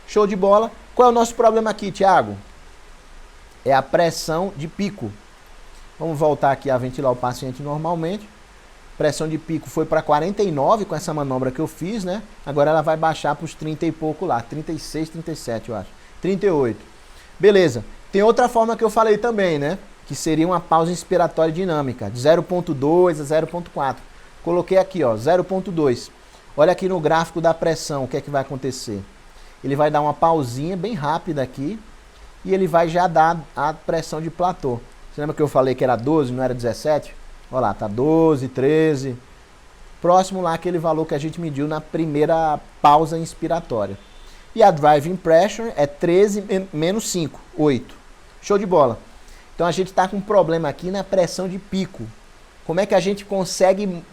Show de bola. Qual é o nosso problema aqui, Thiago? É a pressão de pico. Vamos voltar aqui a ventilar o paciente normalmente. Pressão de pico foi para 49 com essa manobra que eu fiz, né? Agora ela vai baixar para os 30 e pouco lá. 36, 37, eu acho. 38. Beleza. Tem outra forma que eu falei também, né? Que seria uma pausa inspiratória dinâmica, de 0.2 a 0.4. Coloquei aqui, ó, 0.2. Olha aqui no gráfico da pressão, o que é que vai acontecer? Ele vai dar uma pausinha bem rápida aqui e ele vai já dar a pressão de platô. Você lembra que eu falei que era 12, não era 17? Olha lá, tá 12, 13. Próximo lá aquele valor que a gente mediu na primeira pausa inspiratória. E a driving pressure é 13 menos 5, 8. Show de bola. Então a gente está com um problema aqui na pressão de pico. Como é que a gente consegue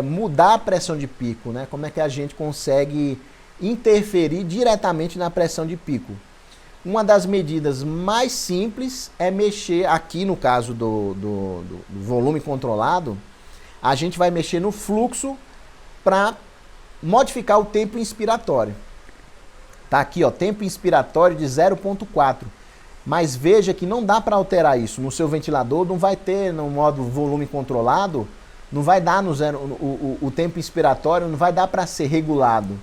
mudar a pressão de pico, né? Como é que a gente consegue interferir diretamente na pressão de pico? Uma das medidas mais simples é mexer, aqui no caso do volume controlado, a gente vai mexer no fluxo para modificar o tempo inspiratório. Tá aqui, ó, tempo inspiratório de 0.4. Mas veja que não dá para alterar isso. No seu ventilador não vai ter no modo volume controlado, não vai dar no zero, o tempo inspiratório não vai dar para ser regulado,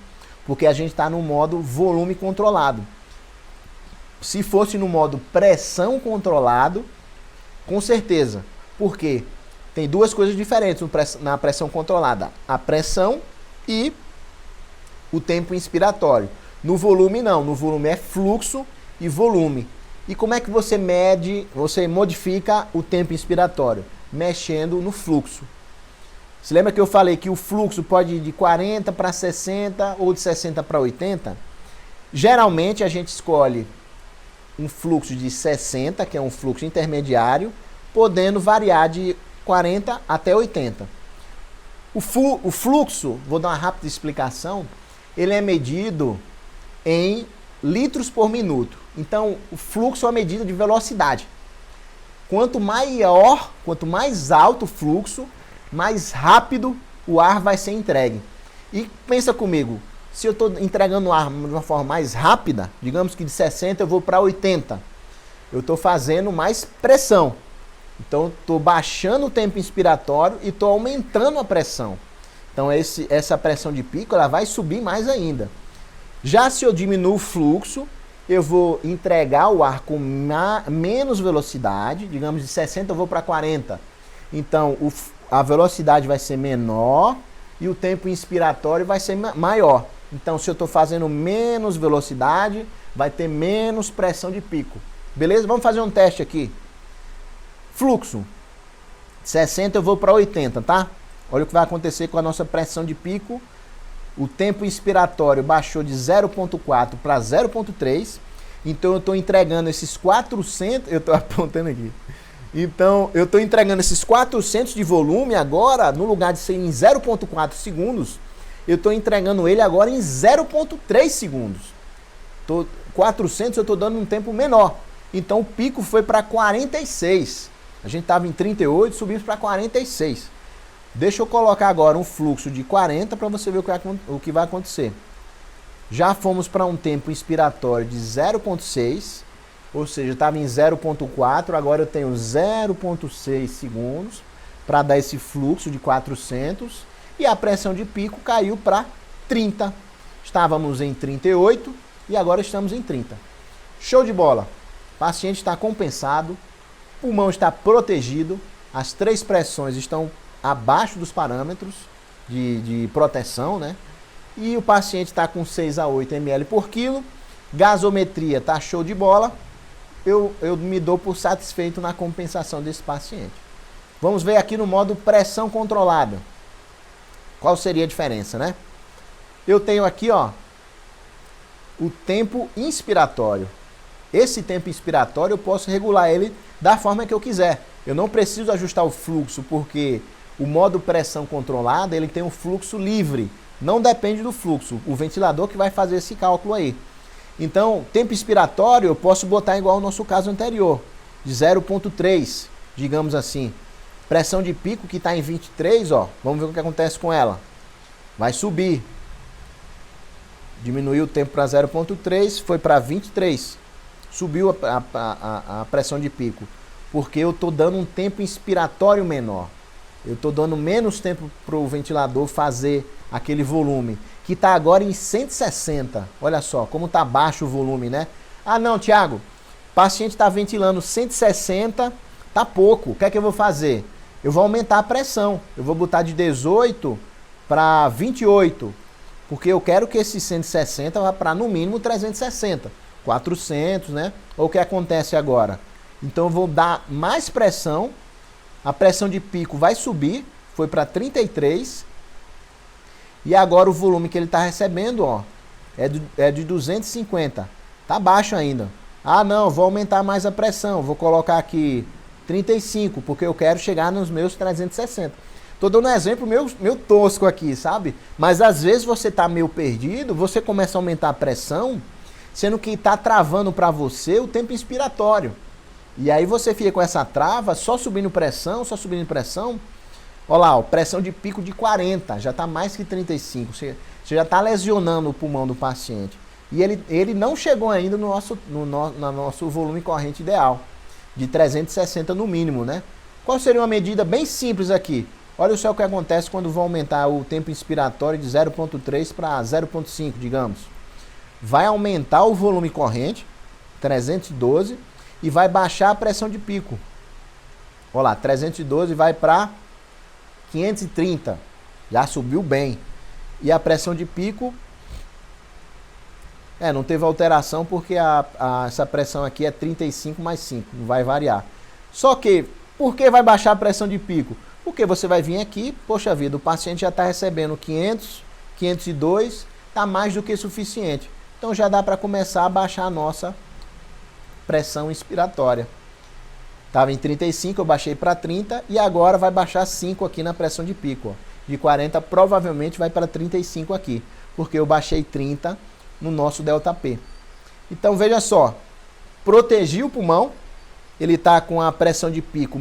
porque a gente está no modo volume controlado. Se fosse no modo pressão controlado, com certeza. Por quê? Tem duas coisas diferentes na pressão controlada. A pressão e o tempo inspiratório. No volume não. No volume é fluxo e volume. E como é que você mede, você modifica o tempo inspiratório? Mexendo no fluxo. Você lembra que eu falei que o fluxo pode ir de 40 para 60 ou de 60 para 80? Geralmente a gente escolhe um fluxo de 60, que é um fluxo intermediário, podendo variar de 40 até 80. O fluxo, vou dar uma rápida explicação, ele é medido em litros por minuto. Então, o fluxo é uma medida de velocidade. Quanto maior, quanto mais alto o fluxo, mais rápido o ar vai ser entregue. E pensa comigo, se eu estou entregando o ar de uma forma mais rápida, digamos que de 60 eu vou para 80, eu estou fazendo mais pressão. Então, estou baixando o tempo inspiratório e estou aumentando a pressão. Então, essa pressão de pico ela vai subir mais ainda. Já se eu diminuo o fluxo, eu vou entregar o ar com menos velocidade, digamos de 60 eu vou para 40. Então, a velocidade vai ser menor e o tempo inspiratório vai ser maior. Então, se eu estou fazendo menos velocidade, vai ter menos pressão de pico. Beleza? Vamos fazer um teste aqui. Fluxo. 60 eu vou para 80, tá? Olha o que vai acontecer com a nossa pressão de pico. O tempo inspiratório baixou de 0.4 para 0.3. Então, eu estou entregando esses 400... Eu estou apontando aqui. Então, eu estou entregando esses 400 de volume agora, no lugar de ser em 0.4 segundos, eu estou entregando ele agora em 0.3 segundos. 400 eu estou dando um tempo menor. Então, o pico foi para 46. A gente estava em 38, subimos para 46. Deixa eu colocar agora um fluxo de 40 para você ver o que vai acontecer. Já fomos para um tempo inspiratório de 0.6, ou seja, estava em 0.4, agora eu tenho 0.6 segundos para dar esse fluxo de 400 e a pressão de pico caiu para 30. Estávamos em 38 e agora estamos em 30. Show de bola! O paciente está compensado, o pulmão está protegido, as três pressões estão abaixo dos parâmetros de proteção, né? E o paciente está com 6 a 8 ml por quilo, gasometria está show de bola, eu me dou por satisfeito na compensação desse paciente. Vamos ver aqui no modo pressão controlada. Qual seria a diferença, né? Eu tenho aqui, ó, o tempo inspiratório. Esse tempo inspiratório eu posso regular ele da forma que eu quiser. Eu não preciso ajustar o fluxo, porque o modo pressão controlada, ele tem um fluxo livre. Não depende do fluxo. O ventilador que vai fazer esse cálculo aí. Então, tempo inspiratório eu posso botar igual ao nosso caso anterior, de 0.3, digamos assim. Pressão de pico que está em 23, ó, vamos ver o que acontece com ela. Vai subir. Diminuiu o tempo para 0.3, foi para 23. Subiu a pressão de pico, porque eu estou dando um tempo inspiratório menor. Eu estou dando menos tempo para o ventilador fazer aquele volume, que está agora em 160. Olha só, como está baixo o volume, né? Ah, não, Thiago, paciente está ventilando 160, tá pouco. O que é que eu vou fazer? Eu vou aumentar a pressão. Eu vou botar de 18 para 28, porque eu quero que esse 160 vá para no mínimo 360, 400, né? Ou o que acontece agora? Então eu vou dar mais pressão, a pressão de pico vai subir, foi para 33, e agora o volume que ele está recebendo, ó, é de 250, tá baixo ainda. Ah não, vou aumentar mais a pressão, vou colocar aqui 35, porque eu quero chegar nos meus 360. Tô dando um exemplo meu tosco aqui, sabe? Mas às vezes você tá meio perdido, você começa a aumentar a pressão, sendo que tá travando para você o tempo inspiratório. E aí você fica com essa trava, só subindo pressão. Olha lá, ó, pressão de pico de 40, já tá mais que 35. Você já tá lesionando o pulmão do paciente. E ele não chegou ainda no nosso volume corrente ideal, de 360 no mínimo, né? Qual seria uma medida bem simples aqui? Olha só o que acontece quando vou aumentar o tempo inspiratório de 0,3 para 0,5, digamos. Vai aumentar o volume corrente, 312, e vai baixar a pressão de pico. Olha lá, 312 vai para 530, já subiu bem. E a pressão de pico, não teve alteração porque essa pressão aqui é 35 mais 5, não vai variar. Só que, por que vai baixar a pressão de pico? Porque você vai vir aqui, poxa vida, o paciente já está recebendo 500, 502, está mais do que suficiente. Então já dá para começar a baixar a nossa pressão inspiratória. Estava em 35, eu baixei para 30 e agora vai baixar 5 aqui na pressão de pico. Ó. De 40 provavelmente vai para 35 aqui, porque eu baixei 30 no nosso ΔP. Então veja só, protegi o pulmão, ele está com a pressão de pico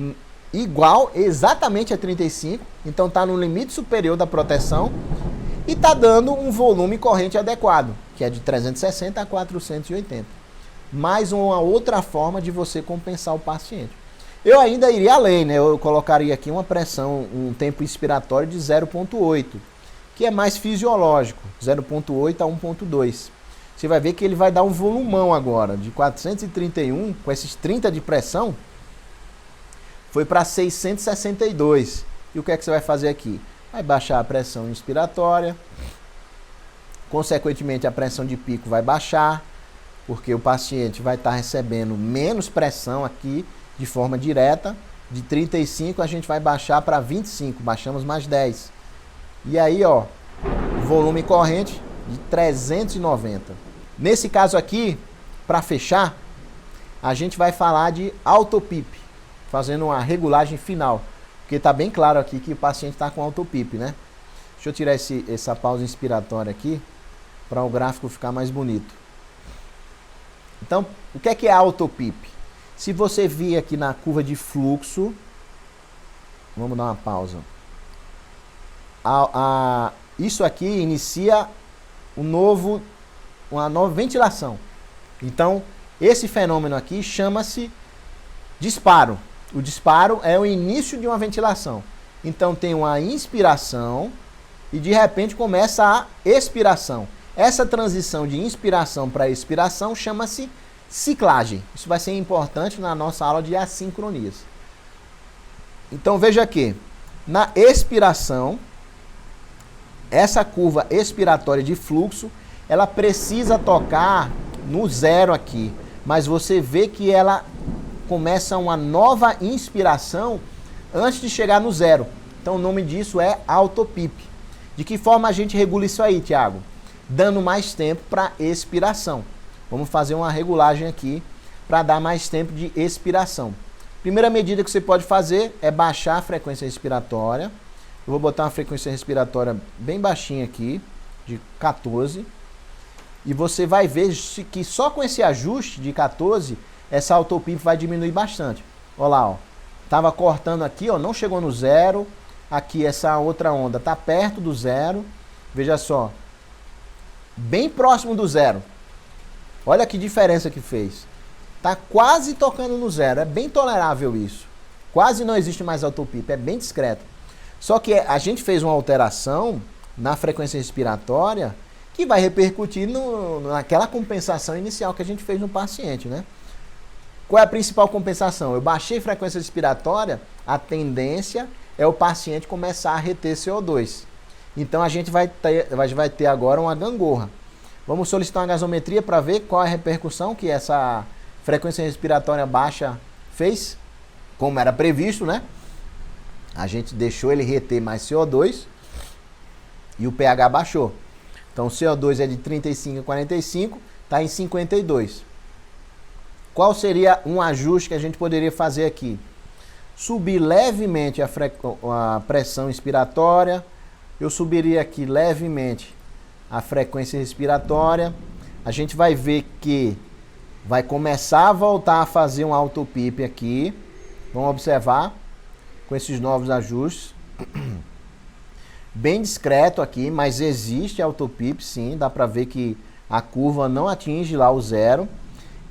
igual, exatamente a 35, então está no limite superior da proteção e está dando um volume corrente adequado, que é de 360 a 480. Mais uma outra forma de você compensar o paciente. Eu ainda iria além, né? Eu colocaria aqui uma pressão, um tempo inspiratório de 0,8, que é mais fisiológico, 0,8 a 1,2. Você vai ver que ele vai dar um volumão agora, de 431, com esses 30 de pressão, foi para 662. E o que é que você vai fazer aqui? Vai baixar a pressão inspiratória, consequentemente a pressão de pico vai baixar, porque o paciente vai estar recebendo menos pressão aqui de forma direta. De 35 a gente vai baixar para 25, baixamos mais 10. E aí, ó, volume corrente de 390. Nesse caso aqui, para fechar, a gente vai falar de autopip, fazendo uma regulagem final, porque está bem claro aqui que o paciente está com autopip, né? Deixa eu tirar essa pausa inspiratória aqui, para o gráfico ficar mais bonito. Então, o que é autopip? Se você vir aqui na curva de fluxo, vamos dar uma pausa. Isso aqui inicia uma nova ventilação. Então, esse fenômeno aqui chama-se disparo. O disparo é o início de uma ventilação. Então, tem uma inspiração e, de repente, começa a expiração. Essa transição de inspiração para expiração chama-se ciclagem. Isso vai ser importante na nossa aula de assincronias. Então, veja aqui. Na expiração, essa curva expiratória de fluxo, ela precisa tocar no zero aqui. Mas você vê que ela começa uma nova inspiração antes de chegar no zero. Então, o nome disso é autopip. De que forma a gente regula isso aí, Tiago? Dando mais tempo para expiração. Vamos fazer uma regulagem aqui para dar mais tempo de expiração. Primeira medida que você pode fazer é baixar a frequência respiratória. Eu vou botar uma frequência respiratória bem baixinha aqui, de 14. E você vai ver que só com esse ajuste de 14, essa autopip vai diminuir bastante. Olha lá, ó. Tava cortando aqui, ó, não chegou no zero. Aqui essa outra onda está perto do zero. Veja só. Bem próximo do zero. Olha que diferença que fez. Está quase tocando no zero. É bem tolerável isso. Quase não existe mais autopip. É bem discreto. Só que a gente fez uma alteração na frequência respiratória que vai repercutir naquela compensação inicial que a gente fez no paciente, né? Qual é a principal compensação? Eu baixei frequência respiratória, a tendência é o paciente começar a reter CO2. Então a gente vai ter agora uma gangorra. Vamos solicitar uma gasometria para ver qual é a repercussão que essa frequência respiratória baixa fez, como era previsto, né? A gente deixou ele reter mais CO2 e o pH baixou. Então o CO2 é de 35 a 45, está em 52. Qual seria um ajuste que a gente poderia fazer aqui? Subir levemente a pressão inspiratória, eu subiria aqui levemente a frequência respiratória, a gente vai ver que vai começar a voltar a fazer um autopip aqui, vamos observar com esses novos ajustes, bem discreto aqui, mas existe autopip sim, dá para ver que a curva não atinge lá o zero.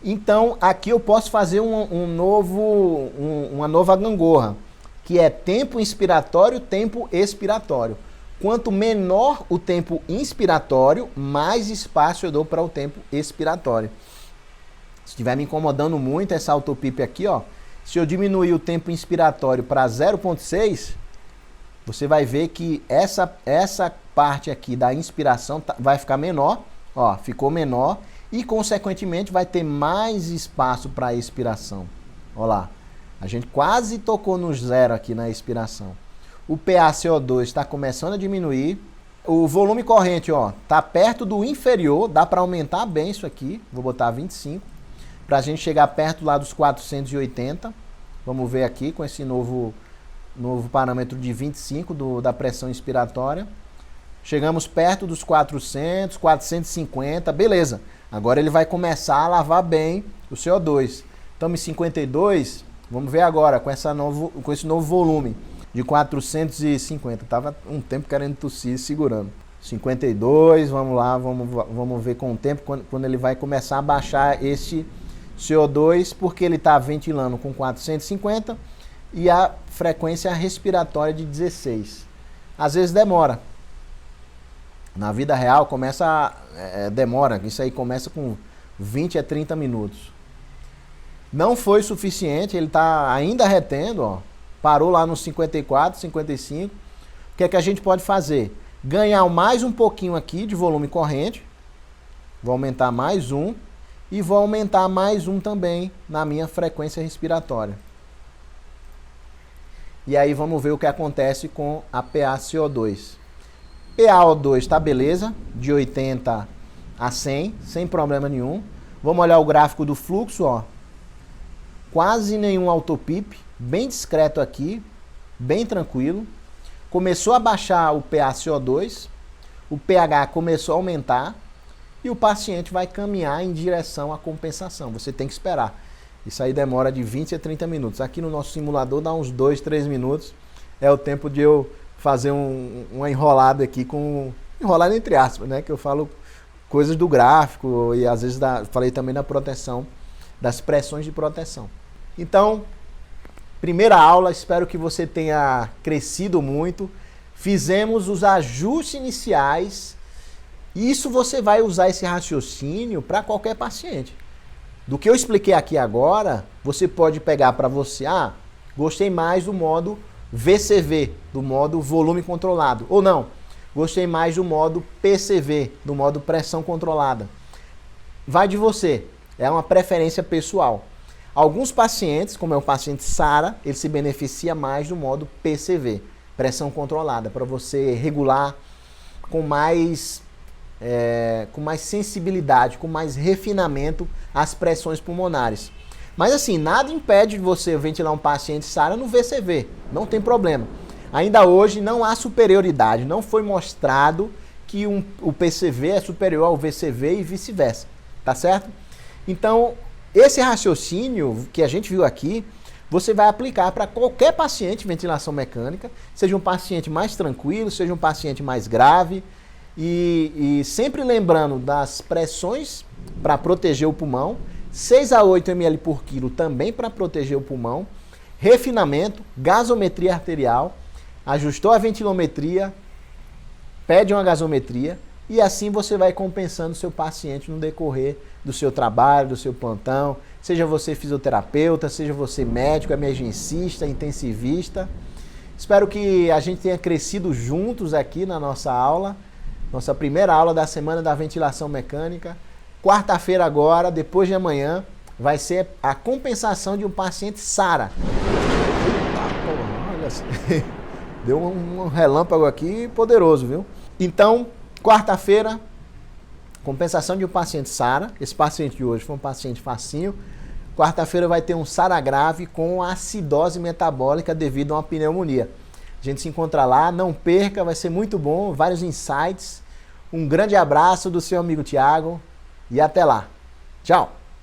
Então aqui eu posso fazer uma nova gangorra, que é tempo inspiratório, tempo expiratório. Quanto menor o tempo inspiratório, mais espaço eu dou para o tempo expiratório. Se estiver me incomodando muito essa autopip aqui, ó, se eu diminuir o tempo inspiratório para 0,6, você vai ver que essa parte aqui da inspiração vai ficar menor, ó, ficou menor e consequentemente vai ter mais espaço para a expiração. Olha lá, a gente quase tocou no zero aqui na expiração. O PaCO2 está começando a diminuir. O volume corrente, ó, tá perto do inferior, dá para aumentar bem isso aqui. Vou botar 25 para a gente chegar perto lá dos 480. Vamos ver aqui com esse novo parâmetro de 25 da pressão inspiratória. Chegamos perto dos 400, 450, beleza. Agora ele vai começar a lavar bem o CO2. Estamos em 52, vamos ver agora com esse novo volume de 450. Tava um tempo querendo tossir, segurando. 52, vamos lá, vamos ver com o tempo quando ele vai começar a baixar esse CO2, porque ele está ventilando com 450 e a frequência respiratória de 16. Às vezes demora. Na vida real demora, isso aí começa com 20 a 30 minutos. Não foi suficiente, ele está ainda retendo, ó, parou lá nos 54, 55. O que é que a gente pode fazer? Ganhar mais um pouquinho aqui de volume corrente, vou aumentar mais um, e vou aumentar mais um também na minha frequência respiratória. E aí vamos ver o que acontece com a PaCO2. PaO2 está beleza, de 80 a 100, sem problema nenhum. Vamos olhar o gráfico do fluxo, ó. Quase nenhum autopip, bem discreto aqui, bem tranquilo. Começou a baixar o PaCO2, o pH começou a aumentar e o paciente vai caminhar em direção à compensação. Você tem que esperar. Isso aí demora de 20 a 30 minutos. Aqui no nosso simulador dá uns 2, 3 minutos. É o tempo de eu fazer uma enrolada aqui enrolada entre aspas, né? Que eu falo coisas do gráfico e às vezes falei também da proteção, das pressões de proteção. Então, primeira aula, espero que você tenha crescido muito. Fizemos os ajustes iniciais. Isso você vai usar esse raciocínio para qualquer paciente. Do que eu expliquei aqui agora, você pode pegar para você, gostei mais do modo VCV, do modo volume controlado. Ou não, gostei mais do modo PCV, do modo pressão controlada. Vai de você, é uma preferência pessoal. Alguns pacientes, como é o paciente Sara, ele se beneficia mais do modo PCV, pressão controlada, para você regular com mais sensibilidade, com mais refinamento as pressões pulmonares. Mas assim, nada impede de você ventilar um paciente Sara no VCV, não tem problema. Ainda hoje não há superioridade, não foi mostrado que o PCV é superior ao VCV e vice-versa, tá certo? Então, esse raciocínio que a gente viu aqui, você vai aplicar para qualquer paciente de ventilação mecânica, seja um paciente mais tranquilo, seja um paciente mais grave, e sempre lembrando das pressões para proteger o pulmão, 6 a 8 ml por quilo também para proteger o pulmão, refinamento, gasometria arterial, ajustou a ventilometria, pede uma gasometria e assim você vai compensando o seu paciente no decorrer do seu trabalho, do seu plantão, Seja você fisioterapeuta, seja você médico, emergencista, intensivista. Espero que a gente tenha crescido juntos aqui na nossa aula. Nossa primeira aula da semana da ventilação mecânica. Quarta-feira agora, depois de amanhã, vai ser a compensação de um paciente SARA. Olha assim. Deu um relâmpago aqui poderoso, viu? Então, quarta-feira, compensação de um paciente SARA. Esse paciente de hoje foi um paciente facinho. Quarta-feira vai ter um SARA grave com acidose metabólica devido a uma pneumonia. A gente se encontra lá, não perca, vai ser muito bom, vários insights. Um grande abraço do seu amigo Thiago e até lá. Tchau!